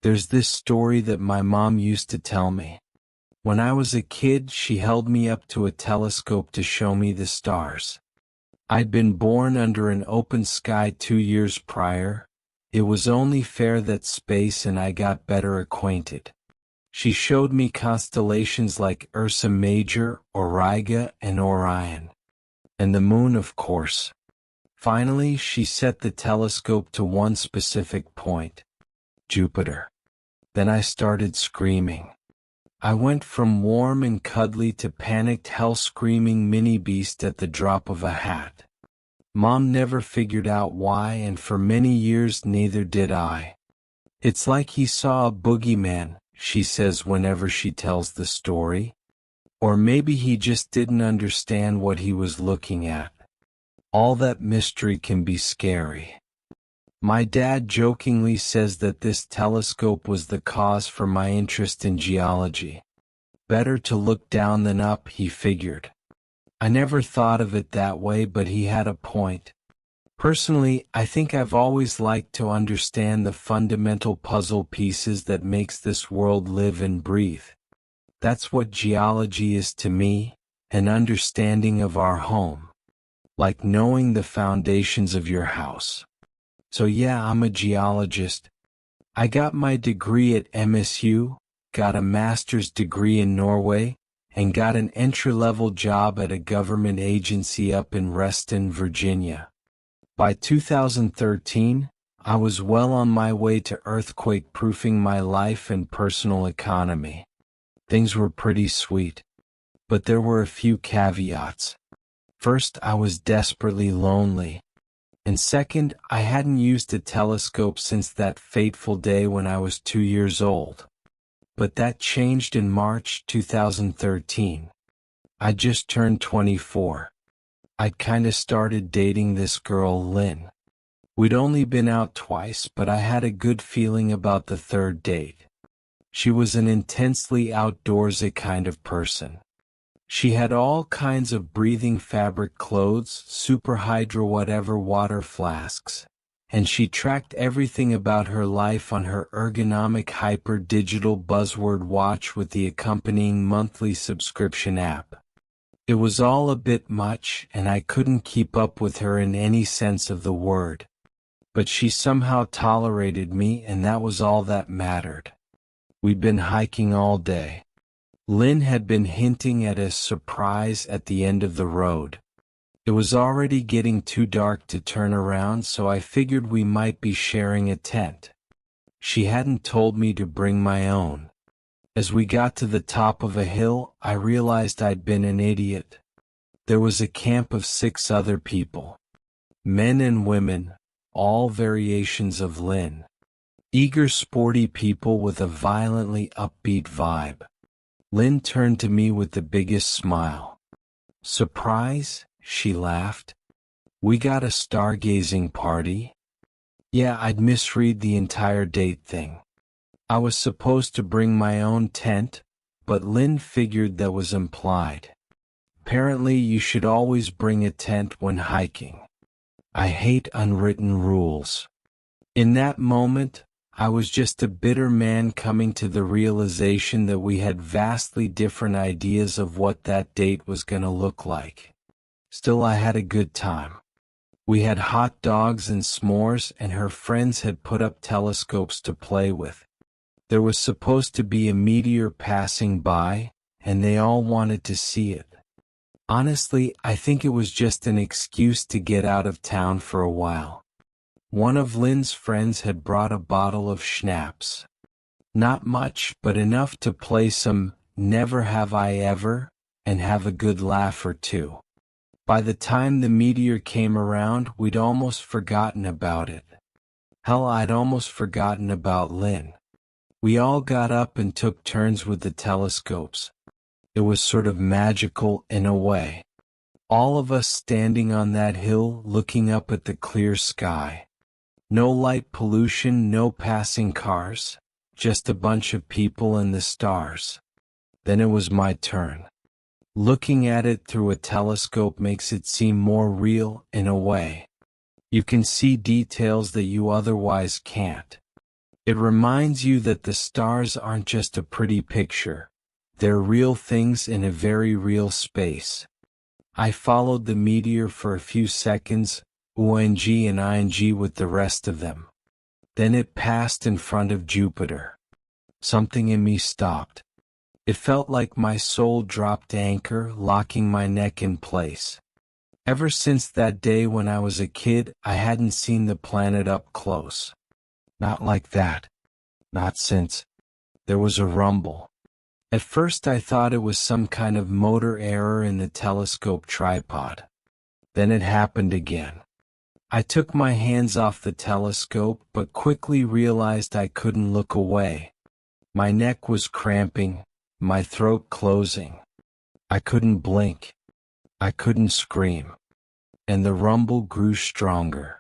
There's this story that my mom used to tell me. When I was a kid, she held me up to a telescope to show me the stars. I'd been born under an open sky 2 years prior. It was only fair that space and I got better acquainted. She showed me constellations like Ursa Major, Auriga, and Orion. And the moon, of course. Finally, she set the telescope to one specific point. Jupiter. Then I started screaming. I went from warm and cuddly to panicked hell-screaming mini-beast at the drop of a hat. Mom never figured out why, and for many years neither did I. It's like he saw a boogeyman, she says whenever she tells the story. Or maybe he just didn't understand what he was looking at. All that mystery can be scary. My dad jokingly says that this telescope was the cause for my interest in geology. Better to look down than up, he figured. I never thought of it that way, but he had a point. Personally, I think I've always liked to understand the fundamental puzzle pieces that makes this world live and breathe. That's what geology is to me, an understanding of our home. Like knowing the foundations of your house. So yeah, I'm a geologist. I got my degree at MSU, got a master's degree in Norway, and got an entry-level job at a government agency up in Reston, Virginia. By 2013, I was well on my way to earthquake-proofing my life and personal economy. Things were pretty sweet. But there were a few caveats. First, I was desperately lonely. And second, I hadn't used a telescope since that fateful day when I was 2 years old. But that changed in March 2013. I just turned 24. I'd kinda started dating this girl, Lynn. We'd only been out twice, but I had a good feeling about the third date. She was an intensely outdoorsy kind of person. She had all kinds of breathing fabric clothes, super hydro whatever water flasks, and she tracked everything about her life on her ergonomic hyper-digital buzzword watch with the accompanying monthly subscription app. It was all a bit much, and I couldn't keep up with her in any sense of the word. But she somehow tolerated me, and that was all that mattered. We'd been hiking all day. Lynn had been hinting at a surprise at the end of the road. It was already getting too dark to turn around, so I figured we might be sharing a tent. She hadn't told me to bring my own. As we got to the top of a hill, I realized I'd been an idiot. There was a camp of 6 other people. Men and women, all variations of Lynn. Eager, sporty people with a violently upbeat vibe. Lynn turned to me with the biggest smile. Surprise? She laughed. We got a stargazing party? Yeah, I'd misread the entire date thing. I was supposed to bring my own tent, but Lynn figured that was implied. Apparently, you should always bring a tent when hiking. I hate unwritten rules. In that moment, I was just a bitter man coming to the realization that we had vastly different ideas of what that date was gonna look like. Still, I had a good time. We had hot dogs and s'mores, and her friends had put up telescopes to play with. There was supposed to be a meteor passing by, and they all wanted to see it. Honestly, I think it was just an excuse to get out of town for a while. One of Lynn's friends had brought a bottle of schnapps. Not much, but enough to play some Never Have I Ever, and have a good laugh or two. By the time the meteor came around, we'd almost forgotten about it. Hell, I'd almost forgotten about Lynn. We all got up and took turns with the telescopes. It was sort of magical in a way. All of us standing on that hill looking up at the clear sky. No light pollution, no passing cars, just a bunch of people and the stars. Then it was my turn. Looking at it through a telescope makes it seem more real in a way. You can see details that you otherwise can't. It reminds you that the stars aren't just a pretty picture. They're real things in a very real space. I followed the meteor for a few seconds, ONG and ING with the rest of them. Then it passed in front of Jupiter. Something in me stopped. It felt like my soul dropped anchor, locking my neck in place. Ever since that day when I was a kid, I hadn't seen the planet up close. Not like that. Not since. There was a rumble. At first I thought it was some kind of motor error in the telescope tripod. Then it happened again. I took my hands off the telescope but quickly realized I couldn't look away. My neck was cramping, my throat closing. I couldn't blink. I couldn't scream. And the rumble grew stronger.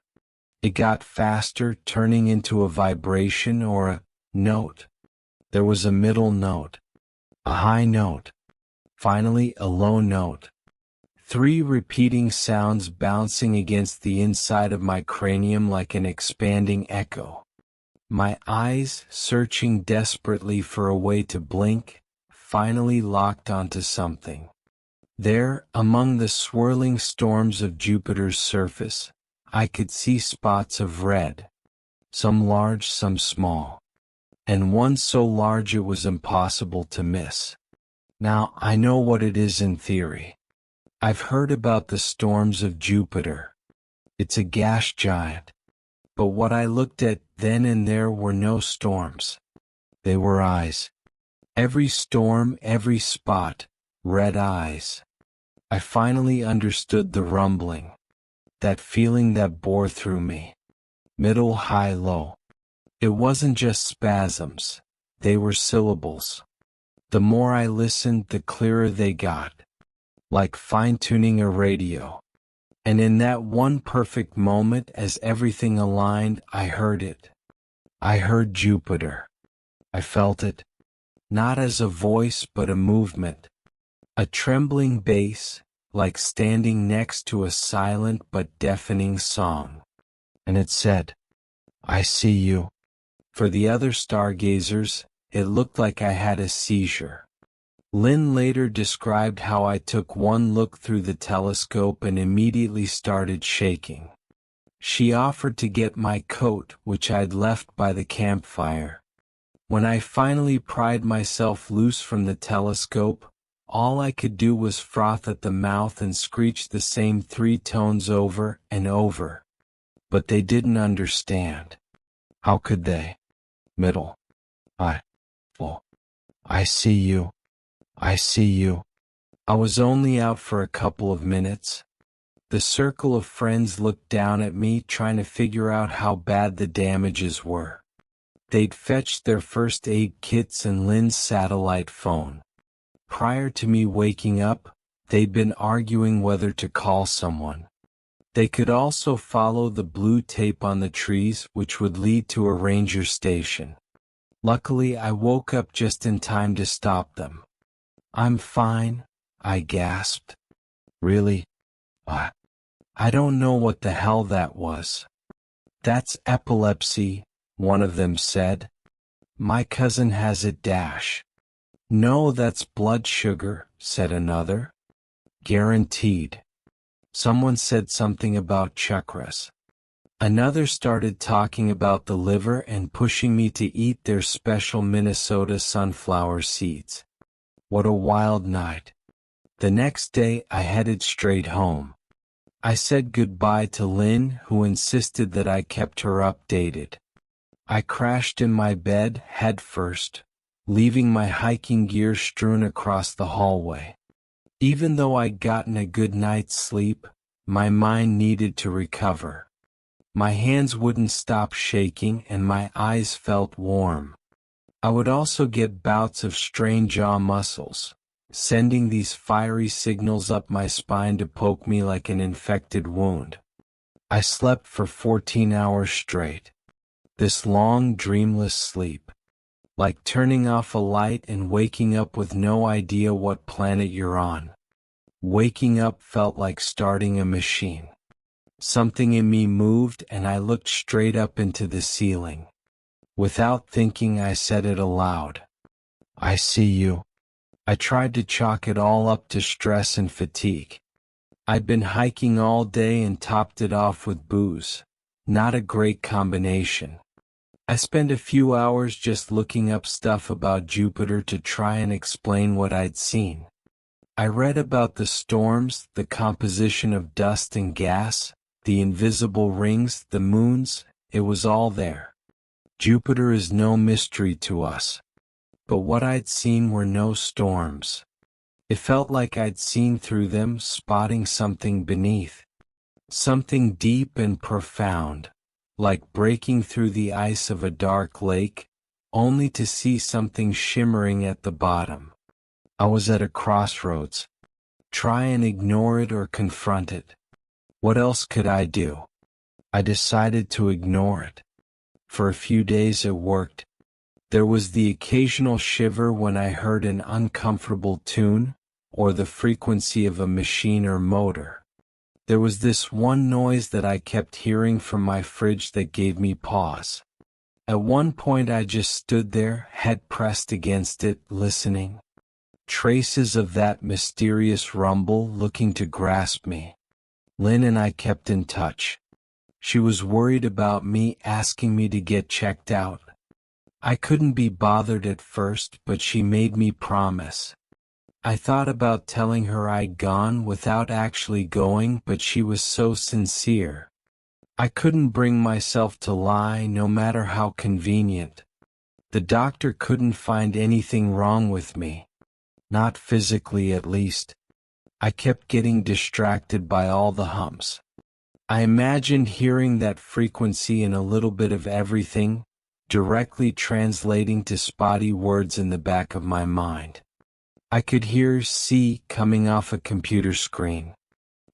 It got faster, turning into a vibration or a note. There was a middle note. A high note. Finally, a low note. 3 repeating sounds bouncing against the inside of my cranium like an expanding echo. My eyes, searching desperately for a way to blink, finally locked onto something. There, among the swirling storms of Jupiter's surface, I could see spots of red. Some large, some small. And one so large it was impossible to miss. Now, I know what it is in theory. I've heard about the storms of Jupiter. It's a gas giant. But what I looked at then and there were no storms. They were eyes. Every storm, every spot, red eyes. I finally understood the rumbling. That feeling that bore through me. Middle, high, low. It wasn't just spasms. They were syllables. The more I listened, the clearer they got. Like fine-tuning a radio. And in that one perfect moment, as everything aligned, I heard it. I heard Jupiter. I felt it. Not as a voice but a movement. A trembling bass, like standing next to a silent but deafening song. And it said, "I see you." For the other stargazers, it looked like I had a seizure. Lynn later described how I took one look through the telescope and immediately started shaking. She offered to get my coat, which I'd left by the campfire. When I finally pried myself loose from the telescope, all I could do was froth at the mouth and screech the same 3 tones over and over. But they didn't understand. How could they? Middle. I see you. I see you. I was only out for a couple of minutes. The circle of friends looked down at me, trying to figure out how bad the damages were. They'd fetched their first aid kits and Lynn's satellite phone. Prior to me waking up, they'd been arguing whether to call someone. They could also follow the blue tape on the trees, which would lead to a ranger station. Luckily, I woke up just in time to stop them. "I'm fine," I gasped. "Really? I don't know what the hell that was." "That's epilepsy," one of them said. "My cousin has it dash." "No, that's blood sugar," said another. "Guaranteed." Someone said something about chakras. Another started talking about the liver and pushing me to eat their special Minnesota sunflower seeds. What a wild night. The next day I headed straight home. I said goodbye to Lynn, who insisted that I kept her updated. I crashed in my bed head first, leaving my hiking gear strewn across the hallway. Even though I'd gotten a good night's sleep, my mind needed to recover. My hands wouldn't stop shaking and my eyes felt warm. I would also get bouts of strained jaw muscles, sending these fiery signals up my spine to poke me like an infected wound. I slept for 14 hours straight. This long, dreamless sleep. Like turning off a light and waking up with no idea what planet you're on. Waking up felt like starting a machine. Something in me moved and I looked straight up into the ceiling. Without thinking, I said it aloud. I see you. I tried to chalk it all up to stress and fatigue. I'd been hiking all day and topped it off with booze. Not a great combination. I spent a few hours just looking up stuff about Jupiter to try and explain what I'd seen. I read about the storms, the composition of dust and gas, the invisible rings, the moons. It was all there. Jupiter is no mystery to us. But what I'd seen were no storms. It felt like I'd seen through them, spotting something beneath. Something deep and profound, like breaking through the ice of a dark lake, only to see something shimmering at the bottom. I was at a crossroads. Try and ignore it or confront it. What else could I do? I decided to ignore it. For a few days it worked. There was the occasional shiver when I heard an uncomfortable tune, or the frequency of a machine or motor. There was this one noise that I kept hearing from my fridge that gave me pause. At one point I just stood there, head pressed against it, listening. Traces of that mysterious rumble looking to grasp me. Lynn and I kept in touch. She was worried about me, asking me to get checked out. I couldn't be bothered at first, but she made me promise. I thought about telling her I'd gone without actually going, but she was so sincere. I couldn't bring myself to lie, no matter how convenient. The doctor couldn't find anything wrong with me. Not physically, at least. I kept getting distracted by all the hums. I imagined hearing that frequency in a little bit of everything, directly translating to spotty words in the back of my mind. I could hear C coming off a computer screen.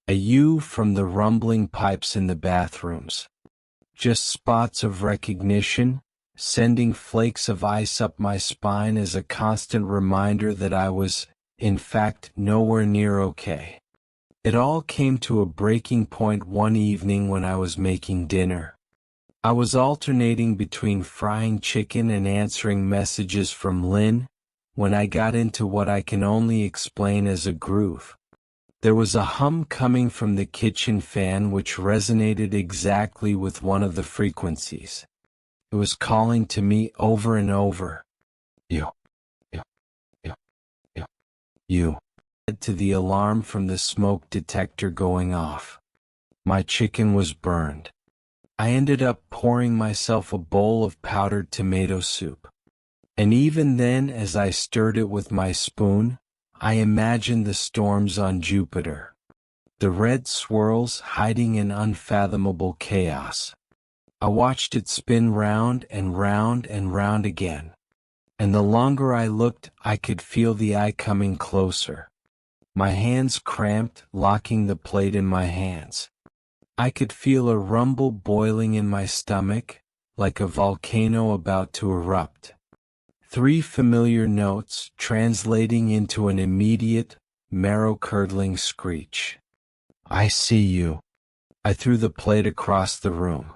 A U from the rumbling pipes in the bathrooms. Just spots of recognition, sending flakes of ice up my spine as a constant reminder that I was, in fact, nowhere near okay. It all came to a breaking point one evening when I was making dinner. I was alternating between frying chicken and answering messages from Lynn, when I got into what I can only explain as a groove. There was a hum coming from the kitchen fan which resonated exactly with one of the frequencies. It was calling to me over and over. You. You. To the alarm from the smoke detector going off. My chicken was burned. I ended up pouring myself a bowl of powdered tomato soup. And even then, as I stirred it with my spoon, I imagined the storms on Jupiter. The red swirls hiding in unfathomable chaos. I watched it spin round and round and round again. And the longer I looked, I could feel the eye coming closer. My hands cramped, locking the plate in my hands. I could feel a rumble boiling in my stomach, like a volcano about to erupt. 3 familiar notes translating into an immediate, marrow-curdling screech. I see you. I threw the plate across the room.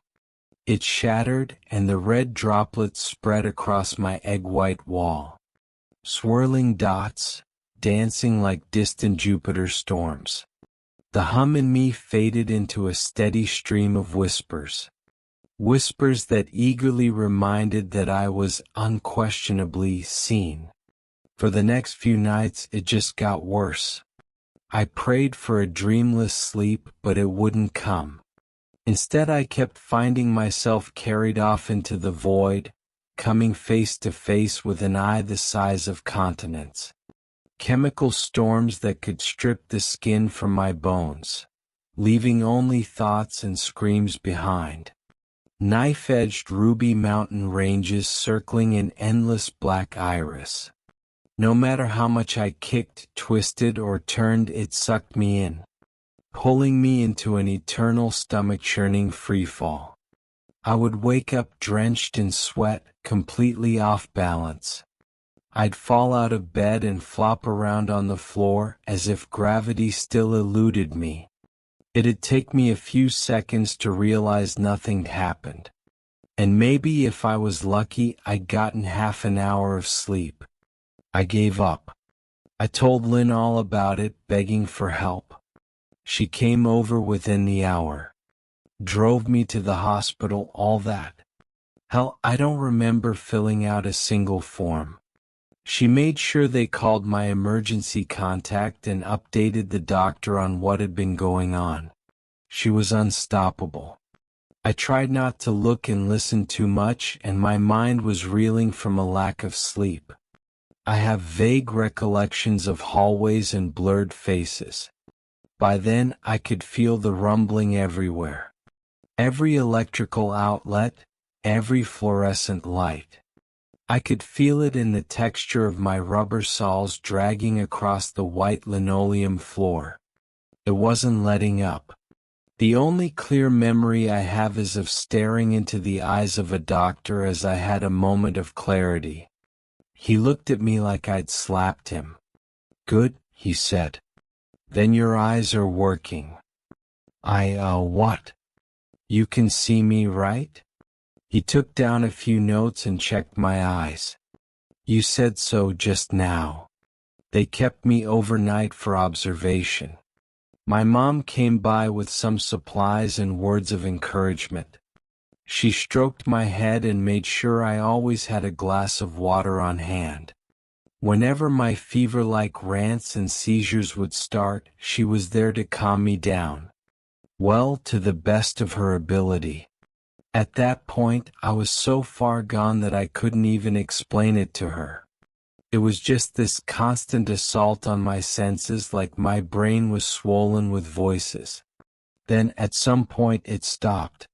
It shattered, and the red droplets spread across my egg-white wall. Swirling dots, dancing like distant Jupiter storms. The hum in me faded into a steady stream of whispers. Whispers that eagerly reminded that I was unquestionably seen. For the next few nights it just got worse. I prayed for a dreamless sleep, but it wouldn't come. Instead I kept finding myself carried off into the void, coming face to face with an eye the size of continents. Chemical storms that could strip the skin from my bones, leaving only thoughts and screams behind. Knife-edged ruby mountain ranges circling in endless black iris. No matter how much I kicked, twisted, or turned, it sucked me in, pulling me into an eternal stomach-churning freefall. I would wake up drenched in sweat, completely off balance. I'd fall out of bed and flop around on the floor as if gravity still eluded me. It'd take me a few seconds to realize nothing happened. And maybe if I was lucky, I'd gotten half an hour of sleep. I gave up. I told Lynn all about it, begging for help. She came over within the hour. Drove me to the hospital, all that. Hell, I don't remember filling out a single form. She made sure they called my emergency contact and updated the doctor on what had been going on. She was unstoppable. I tried not to look and listen too much, and my mind was reeling from a lack of sleep. I have vague recollections of hallways and blurred faces. By then, I could feel the rumbling everywhere. Every electrical outlet, every fluorescent light. I could feel it in the texture of my rubber soles dragging across the white linoleum floor. It wasn't letting up. The only clear memory I have is of staring into the eyes of a doctor as I had a moment of clarity. He looked at me like I'd slapped him. "Good," he said. "Then your eyes are working." What? You can see me, right? He took down a few notes and checked my eyes. "You said so just now." They kept me overnight for observation. My mom came by with some supplies and words of encouragement. She stroked my head and made sure I always had a glass of water on hand. Whenever my fever-like rants and seizures would start, she was there to calm me down. Well, to the best of her ability. At that point, I was so far gone that I couldn't even explain it to her. It was just this constant assault on my senses, like my brain was swollen with voices. Then, at some point, it stopped.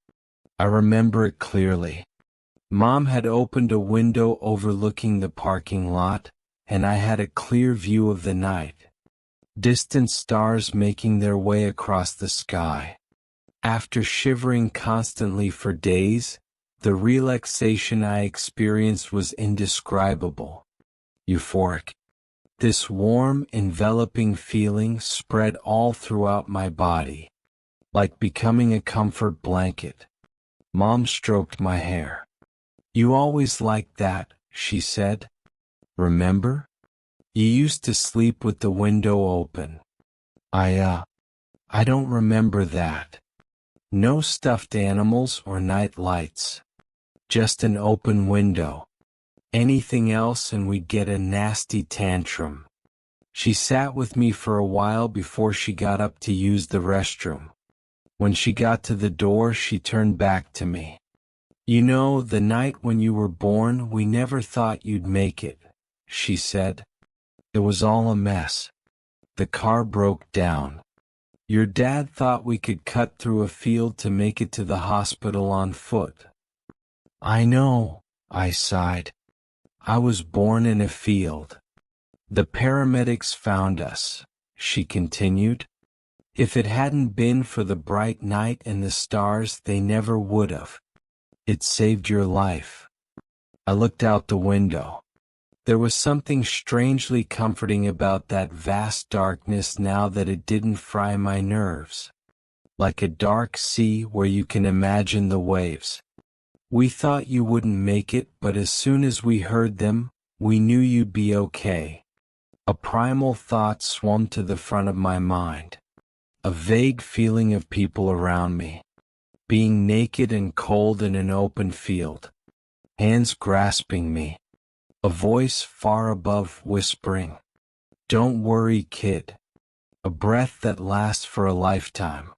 I remember it clearly. Mom had opened a window overlooking the parking lot, and I had a clear view of the night. Distant stars making their way across the sky. After shivering constantly for days, the relaxation I experienced was indescribable. Euphoric. This warm, enveloping feeling spread all throughout my body, like becoming a comfort blanket. Mom stroked my hair. "You always liked that," she said. "Remember? You used to sleep with the window open." I don't remember that. No stuffed animals or night lights. Just an open window. Anything else and we'd get a nasty tantrum. She sat with me for a while before she got up to use the restroom. When she got to the door, she turned back to me. "You know, the night when you were born, we never thought you'd make it," she said. "It was all a mess. The car broke down. Your dad thought we could cut through a field to make it to the hospital on foot." "I know," I sighed. "I was born in a field. The paramedics found us," she continued. "If it hadn't been for the bright night and the stars, they never would have. It saved your life." I looked out the window. There was something strangely comforting about that vast darkness now that it didn't fry my nerves. Like a dark sea where you can imagine the waves. "We thought you wouldn't make it, but as soon as we heard them, we knew you'd be okay." A primal thought swam to the front of my mind. A vague feeling of people around me. Being naked and cold in an open field. Hands grasping me. A voice far above whispering, "Don't worry, kid." A breath that lasts for a lifetime.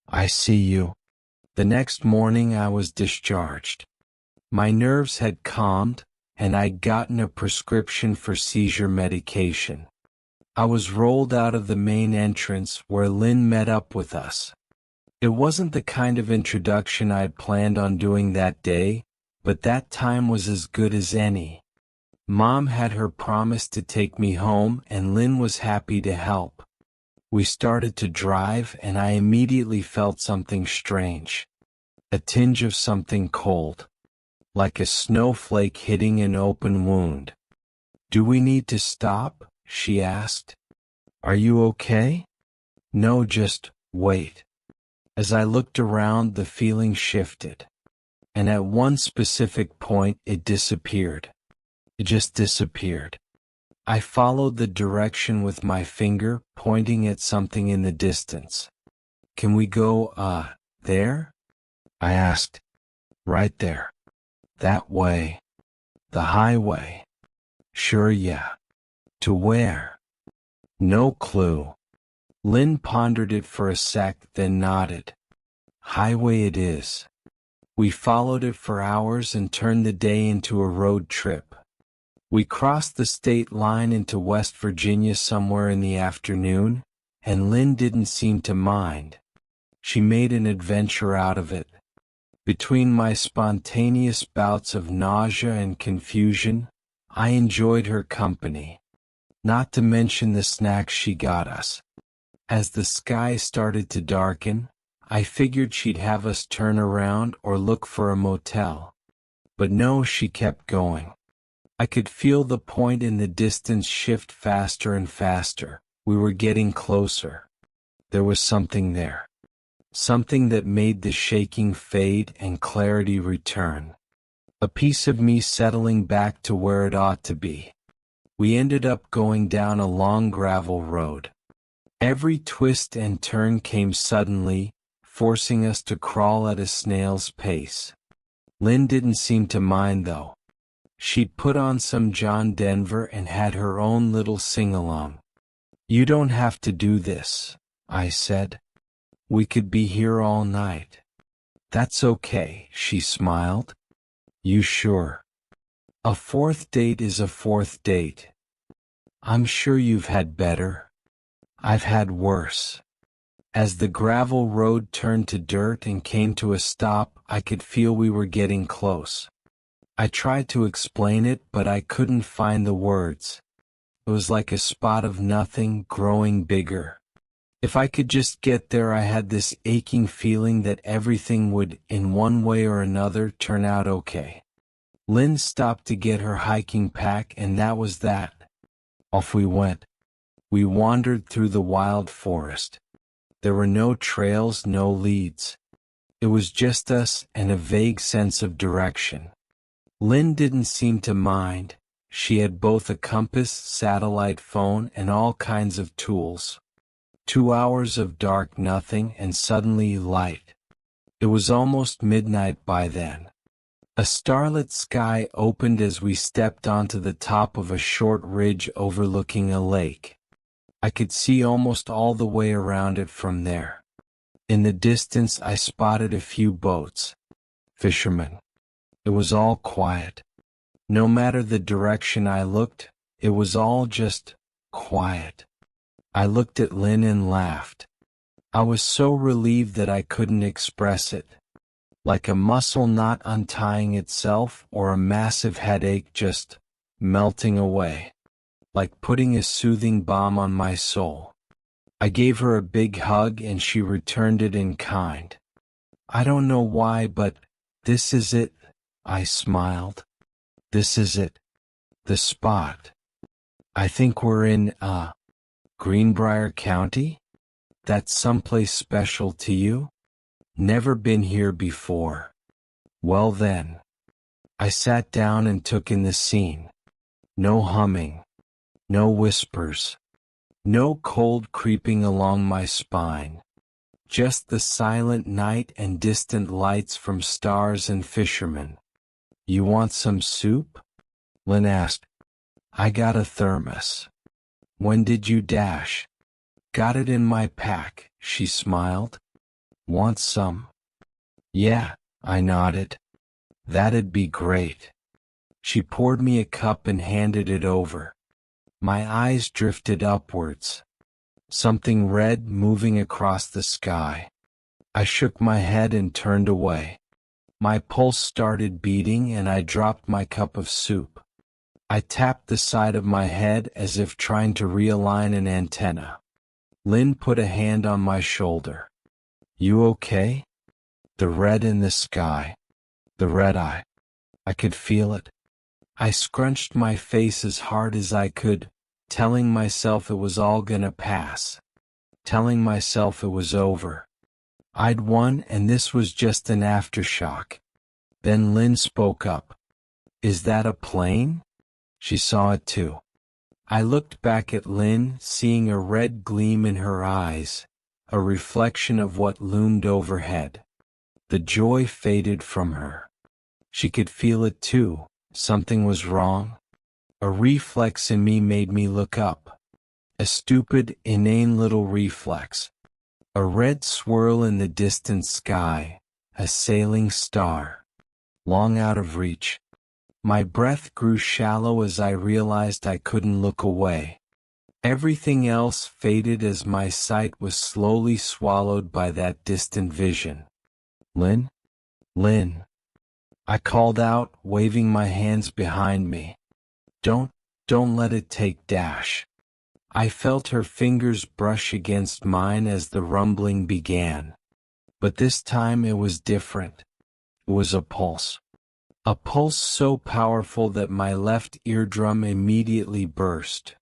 "I see you." The next morning I was discharged. My nerves had calmed, and I'd gotten a prescription for seizure medication. I was rolled out of the main entrance where Lynn met up with us. It wasn't the kind of introduction I'd planned on doing that day, but that time was as good as any. Mom had her promise to take me home, and Lynn was happy to help. We started to drive, and I immediately felt something strange. A tinge of something cold. Like a snowflake hitting an open wound. "Do we need to stop?" she asked. "Are you okay?" "No, just wait." As I looked around, the feeling shifted. and at one specific point it disappeared. It just disappeared. I followed the direction with my finger, pointing at something in the distance. Can we go, there? I asked. Right there. That way. The highway. Sure, yeah. To where? No clue. Lynn pondered it for a sec, then nodded. Highway it is. We followed it for hours and turned the day into a road trip. We crossed the state line into West Virginia somewhere in the afternoon, and Lynn didn't seem to mind. She made an adventure out of it. Between my spontaneous bouts of nausea and confusion, I enjoyed her company. Not to mention the snacks she got us. As the sky started to darken, I figured she'd have us turn around or look for a motel. But no, she kept going. I could feel the point in the distance shift faster and faster. We were getting closer. There was something there. Something that made the shaking fade and clarity return. A piece of me settling back to where it ought to be. We ended up going down a long gravel road. Every twist and turn came suddenly, forcing us to crawl at a snail's pace. Lynn didn't seem to mind though. She'd put on some John Denver and had her own little sing-along. You don't have to do this, I said. We could be here all night. That's okay, she smiled. You sure? A fourth date is a fourth date. I'm sure you've had better. I've had worse. As the gravel road turned to dirt and came to a stop, I could feel we were getting close. I tried to explain it, but I couldn't find the words. It was like a spot of nothing growing bigger. If I could just get there, I had this aching feeling that everything would, in one way or another, turn out okay. Lynn stopped to get her hiking pack, and that was that. Off we went. We wandered through the wild forest. There were no trails, no leads. It was just us and a vague sense of direction. Lynn didn't seem to mind. She had both a compass, satellite phone, and all kinds of tools. 2 hours of dark nothing and suddenly light. It was almost midnight by then. A starlit sky opened as we stepped onto the top of a short ridge overlooking a lake. I could see almost all the way around it from there. In the distance I spotted a few boats. Fishermen. It was all quiet. No matter the direction I looked, it was all just quiet. I looked at Lynn and laughed. I was so relieved that I couldn't express it. Like a muscle not untying itself or a massive headache just melting away. Like putting a soothing balm on my soul. I gave her a big hug and she returned it in kind. I don't know why, but this is it, I smiled. This is it. The spot. I think we're in, Greenbrier County? That's someplace special to you? Never been here before. Well then. I sat down and took in the scene. No humming. No whispers. No cold creeping along my spine. Just the silent night and distant lights from stars and fishermen. You want some soup? Lynn asked. I got a thermos. When did you dash? Got it in my pack, she smiled. Want some? Yeah, I nodded. That'd be great. She poured me a cup and handed it over. My eyes drifted upwards. Something red moving across the sky. I shook my head and turned away. My pulse started beating and I dropped my cup of soup. I tapped the side of my head as if trying to realign an antenna. Lynn put a hand on my shoulder. You okay? The red in the sky. The red eye. I could feel it. I scrunched my face as hard as I could, telling myself it was all gonna pass. Telling myself it was over. I'd won and this was just an aftershock. Then Lynn spoke up. Is that a plane? She saw it too. I looked back at Lynn, seeing a red gleam in her eyes, a reflection of what loomed overhead. The joy faded from her. She could feel it too. Something was wrong. A reflex in me made me look up. A stupid, inane little reflex. A red swirl in the distant sky, a sailing star. Long out of reach. My breath grew shallow as I realized I couldn't look away. Everything else faded as my sight was slowly swallowed by that distant vision. Lynn? Lynn. I called out, waving my hands behind me. Don't let it take Dash. I felt her fingers brush against mine as the rumbling began. But this time it was different. It was a pulse. A pulse so powerful that my left eardrum immediately burst,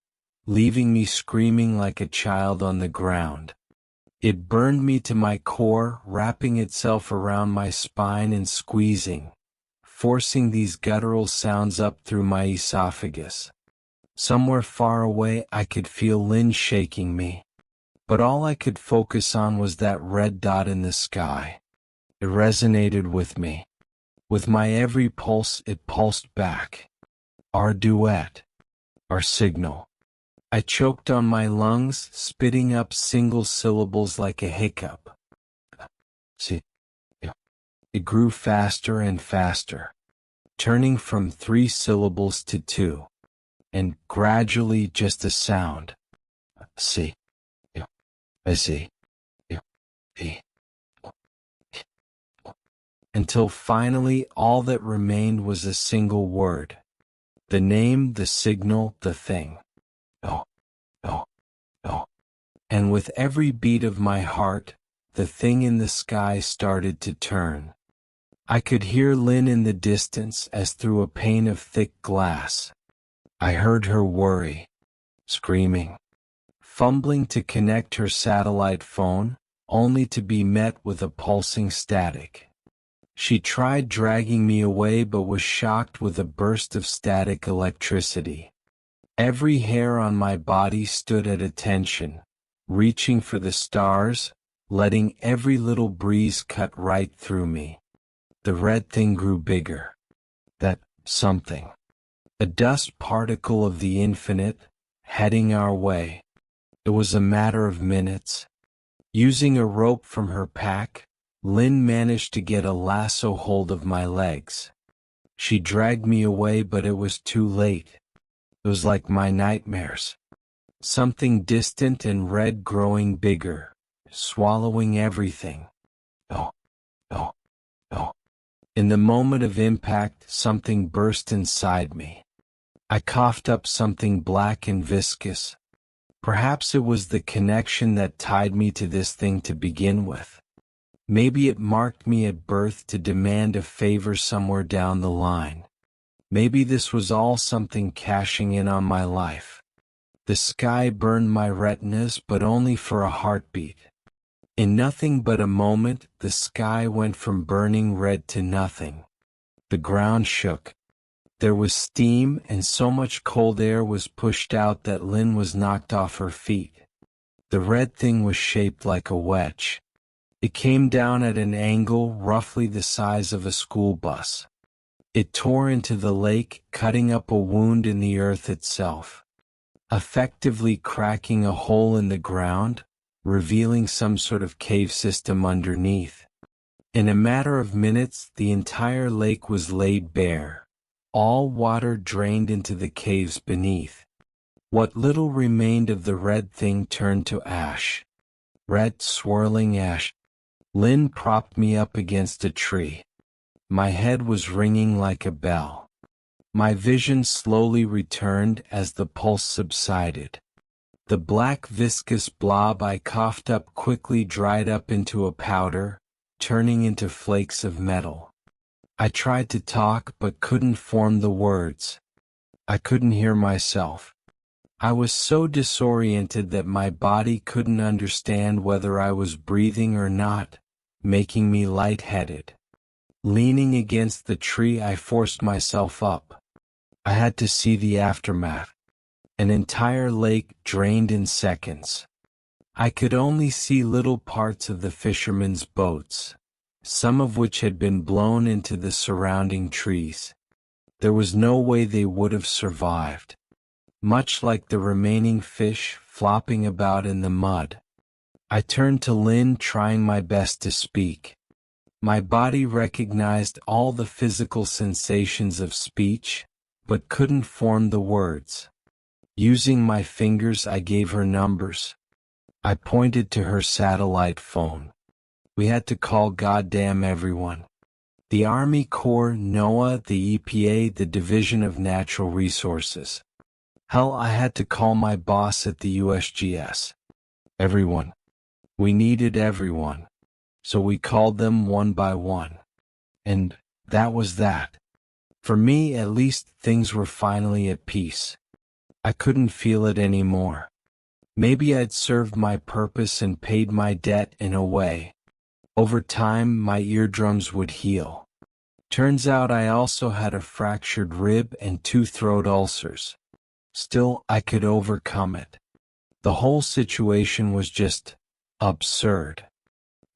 leaving me screaming like a child on the ground. It burned me to my core, wrapping itself around my spine and squeezing, forcing these guttural sounds up through my esophagus. Somewhere far away I could feel Lynn shaking me, but all I could focus on was that red dot in the sky. It resonated with me. With my every pulse it pulsed back. Our duet. Our signal. I choked on my lungs, spitting up single syllables like a hiccup. See. It grew faster and faster, turning from 3 syllables to 2, and gradually just a sound. See. I see. Until finally all that remained was a single word. The name, the signal, the thing. Oh. And with every beat of my heart, the thing in the sky started to turn. I could hear Lynn in the distance as through a pane of thick glass. I heard her worry, screaming, fumbling to connect her satellite phone, only to be met with a pulsing static. She tried dragging me away but was shocked with a burst of static electricity. Every hair on my body stood at attention, reaching for the stars, letting every little breeze cut right through me. The red thing grew bigger. That something. A dust particle of the infinite, heading our way. It was a matter of minutes. Using a rope from her pack, Lynn managed to get a lasso hold of my legs. She dragged me away, but it was too late. It was like my nightmares. Something distant and red growing bigger, swallowing everything. Oh. In the moment of impact, something burst inside me. I coughed up something black and viscous. Perhaps it was the connection that tied me to this thing to begin with. Maybe it marked me at birth to demand a favor somewhere down the line. Maybe this was all something cashing in on my life. The sky burned my retinas, but only for a heartbeat. In nothing but a moment, the sky went from burning red to nothing. The ground shook. There was steam, and so much cold air was pushed out that Lynn was knocked off her feet. The red thing was shaped like a wedge. It came down at an angle roughly the size of a school bus. It tore into the lake, cutting up a wound in the earth itself, effectively cracking a hole in the ground, revealing some sort of cave system underneath. In a matter of minutes, the entire lake was laid bare. All water drained into the caves beneath. What little remained of the red thing turned to ash. Red, swirling ash. Lynn propped me up against a tree. My head was ringing like a bell. My vision slowly returned as the pulse subsided. The black viscous blob I coughed up quickly dried up into a powder, turning into flakes of metal. I tried to talk but couldn't form the words. I couldn't hear myself. I was so disoriented that my body couldn't understand whether I was breathing or not, making me lightheaded. Leaning against the tree, I forced myself up. I had to see the aftermath. An entire lake drained in seconds. I could only see little parts of the fishermen's boats, some of which had been blown into the surrounding trees. There was no way they would have survived. Much like the remaining fish flopping about in the mud. I turned to Lynn, trying my best to speak. My body recognized all the physical sensations of speech, but couldn't form the words. Using my fingers, I gave her numbers. I pointed to her satellite phone. We had to call goddamn everyone. The Army Corps, NOAA, the EPA, the Division of Natural Resources. Hell, I had to call my boss at the USGS. Everyone. We needed everyone. So we called them one by one. And that was that. For me, at least, things were finally at peace. I couldn't feel it anymore. Maybe I'd served my purpose and paid my debt in a way. Over time, my eardrums would heal. Turns out I also had a fractured rib and 2 throat ulcers. Still, I could overcome it. The whole situation was just absurd.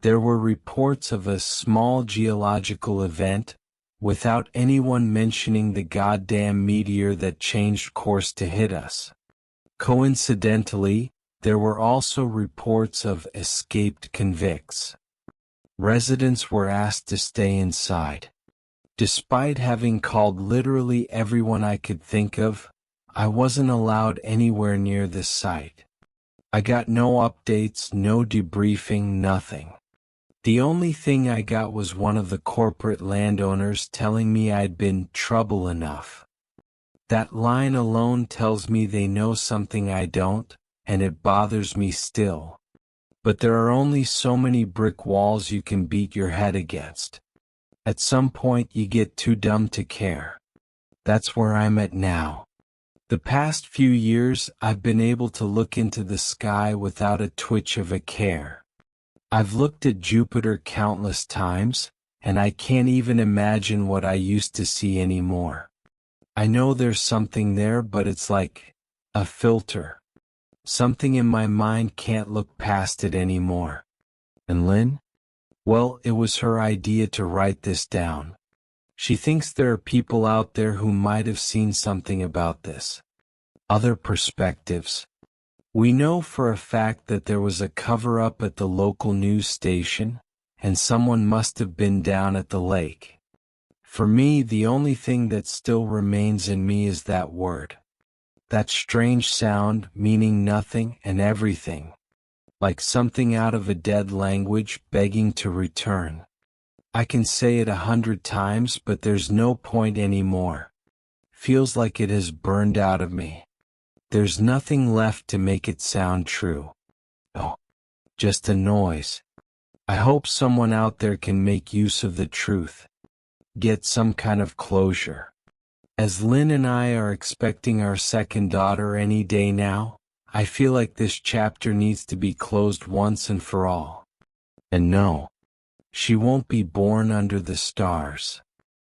There were reports of a small geological event, without anyone mentioning the goddamn meteor that changed course to hit us. Coincidentally, there were also reports of escaped convicts. Residents were asked to stay inside. Despite having called literally everyone I could think of, I wasn't allowed anywhere near the site. I got no updates, no debriefing, nothing. The only thing I got was one of the corporate landowners telling me I'd been trouble enough. That line alone tells me they know something I don't, and it bothers me still. But there are only so many brick walls you can beat your head against. At some point you get too dumb to care. That's where I'm at now. The past few years I've been able to look into the sky without a twitch of a care. I've looked at Jupiter countless times, and I can't even imagine what I used to see anymore. I know there's something there, but it's like a filter. Something in my mind can't look past it anymore. And Lynn? Well, it was her idea to write this down. She thinks there are people out there who might have seen something about this. Other perspectives. We know for a fact that there was a cover-up at the local news station, and someone must have been down at the lake. For me, the only thing that still remains in me is that word. That strange sound, meaning nothing and everything. Like something out of a dead language begging to return. I can say it 100 times, but there's no point anymore. Feels like it has burned out of me. There's nothing left to make it sound true. Oh, just a noise. I hope someone out there can make use of the truth. Get some kind of closure. As Lynn and I are expecting our second daughter any day now, I feel like this chapter needs to be closed once and for all. And no, she won't be born under the stars.